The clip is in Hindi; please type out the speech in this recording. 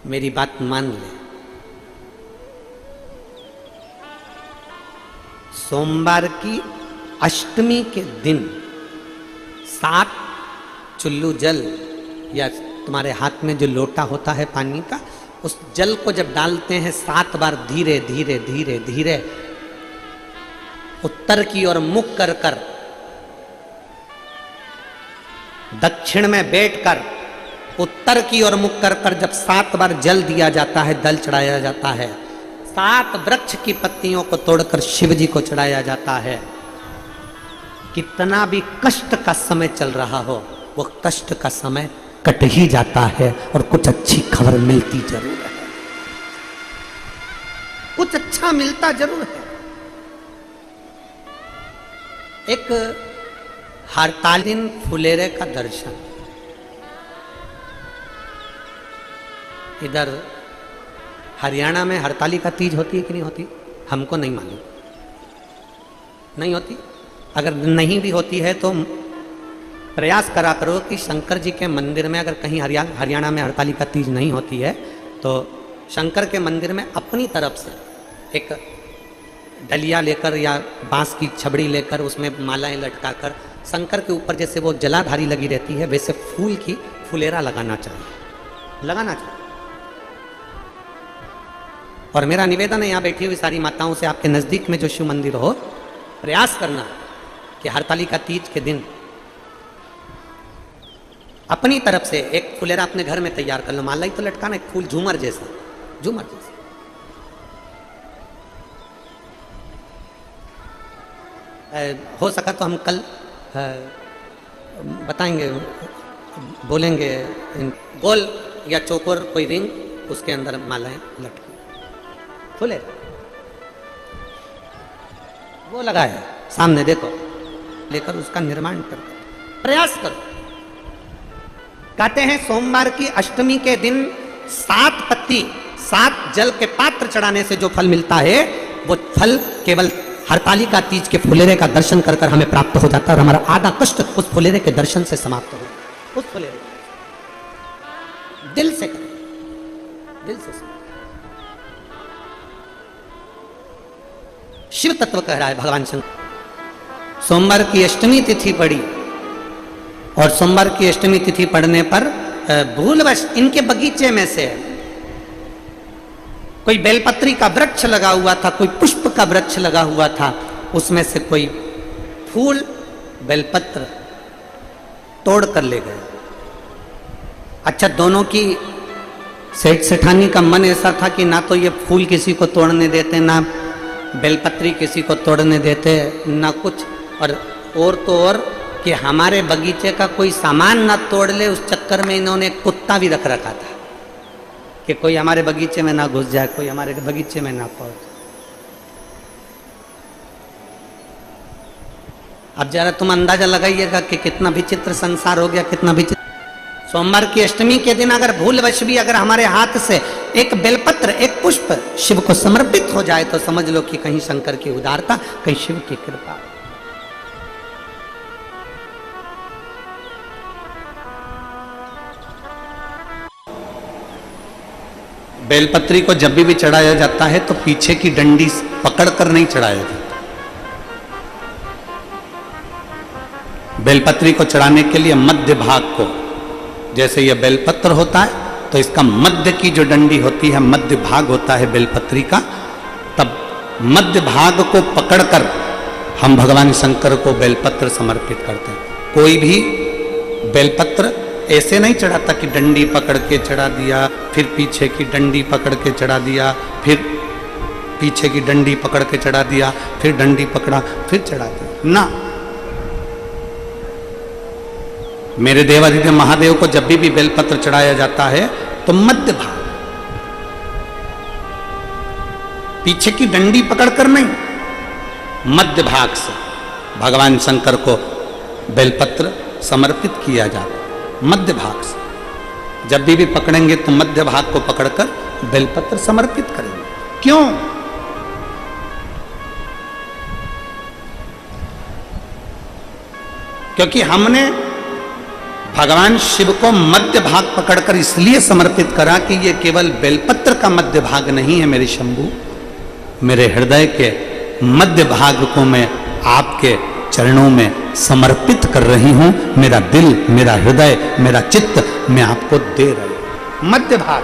मेरी बात मान ले। सोमवार की अष्टमी के दिन 7 चुल्लू जल या तुम्हारे हाथ में जो लोटा होता है पानी का, उस जल को जब डालते हैं 7 बार धीरे धीरे धीरे धीरे उत्तर की ओर मुख कर कर, दक्षिण में बैठकर उत्तर की ओर मुख कर कर जब 7 बार जल दिया जाता है, दल चढ़ाया जाता है, 7 वृक्ष की पत्तियों को तोड़कर शिव जी को चढ़ाया जाता है। कितना भी कष्ट का समय चल रहा हो, वो कष्ट का समय कट ही जाता है और कुछ अच्छी खबर मिलती जरूर है, कुछ अच्छा मिलता जरूर है। एक हरतालिन फुलेरे का दर्शन, इधर हरियाणा में हरताली का तीज होती है कि नहीं होती, हमको नहीं मालूम, नहीं होती। अगर नहीं भी होती है तो प्रयास करा करो कि शंकर जी के मंदिर में, अगर कहीं हरियाणा में हरताली का तीज नहीं होती है तो शंकर के मंदिर में अपनी तरफ से एक डलिया लेकर या बांस की छबड़ी लेकर उसमें मालाएं लटकाकर शंकर के ऊपर जैसे वो जलाधारी लगी रहती है वैसे फूल की फुलेरा लगाना चाहिए, लगाना चाहिए। और मेरा निवेदन है यहाँ बैठी हुई सारी माताओं से, आपके नज़दीक में जो शिव मंदिर हो, प्रयास करना कि हरताली का तीज के दिन अपनी तरफ से एक फुलेरा अपने घर में तैयार कर लो, माला ही तो लटकाना, एक फूल झूमर जैसा, झूमर जैसा। हो सका तो हम कल बताएंगे, बोलेंगे गोल या चौकोर कोई रिंग, उसके अंदर मालाएं लटकी फुले वो लगाए सामने, देखो लेकर उसका निर्माण कर प्रयास करो। कहते हैं सोमवार की अष्टमी के दिन 7 पत्ती 7 जल के पात्र चढ़ाने से जो फल मिलता है, वो फल केवल हरताली का तीज के फुलेरे का दर्शन कर कर हमें प्राप्त हो जाता है और हमारा आधा कष्ट उस फुलेरे के दर्शन से समाप्त हो। उस फुलेरे दिल से करें, दिल से। शिव तत्व कह रहा है भगवान शंकर। सोमवार की अष्टमी तिथि पड़ी और सोमवार की अष्टमी तिथि पड़ने पर भूलवश इनके बगीचे में से कोई बेलपत्री का वृक्ष लगा हुआ था, कोई पुष्प का वृक्ष लगा हुआ था, उसमें से कोई फूल बेलपत्र तोड़ कर ले गए। अच्छा, दोनों की सेठ सेठानी का मन ऐसा था कि ना तो ये फूल किसी को तोड़ने देते, ना बेलपत्री किसी को तोड़ने देते, ना कुछ, और तो और कि हमारे बगीचे का कोई सामान ना तोड़ ले, उस चक्कर में इन्होंने एक कुत्ता भी रख रखा था कि कोई हमारे बगीचे में ना घुस जाए, कोई हमारे बगीचे में ना पहुंच। अब जरा तुम अंदाजा लगाइएगा कि कितना विचित्र संसार हो गया, कितना विचित्र। सोमवार की अष्टमी के दिन अगर भूलवश भी अगर हमारे हाथ से एक बेलपत्र, एक पुष्प शिव को समर्पित हो जाए तो समझ लो कि कहीं शंकर की उदारता, कहीं शिव की कृपा। बेलपत्री को जब भी चढ़ाया जाता है तो पीछे की डंडी पकड़कर नहीं चढ़ाया जाता। बेलपत्री को चढ़ाने के लिए मध्य भाग को, जैसे यह बेलपत्र होता है तो इसका मध्य की जो डंडी होती है, मध्य भाग होता है बेलपत्री का, तब मध्य भाग को पकड़कर हम भगवान शंकर को बेलपत्र समर्पित करते हैं। कोई भी बेलपत्र ऐसे नहीं चढ़ाता कि डंडी पकड़ के चढ़ा दिया, फिर पीछे की डंडी पकड़ के चढ़ा दिया, फिर पीछे की डंडी पकड़ के चढ़ा दिया, फिर डंडी पकड़ा फिर चढ़ा दिया, ना। मेरे देवाधिदेव महादेव को जब भी बेलपत्र चढ़ाया जाता है तो मध्य भाग, पीछे की डंडी पकड़कर नहीं, मध्य भाग से भगवान शंकर को बेलपत्र समर्पित किया जाता है। मध्य भाग से जब भी पकड़ेंगे तो मध्य भाग को पकड़कर बेलपत्र समर्पित करेंगे। क्यों? क्योंकि हमने भगवान शिव को मध्य भाग पकड़कर इसलिए समर्पित करा कि ये केवल बेलपत्र का मध्य भाग नहीं है मेरे शंभु, मेरे हृदय के मध्य भाग को मैं आपके चरणों में समर्पित कर रही हूं। मेरा दिल, मेरा हृदय, मेरा चित्त मैं आपको दे रही हूं। मध्य भाग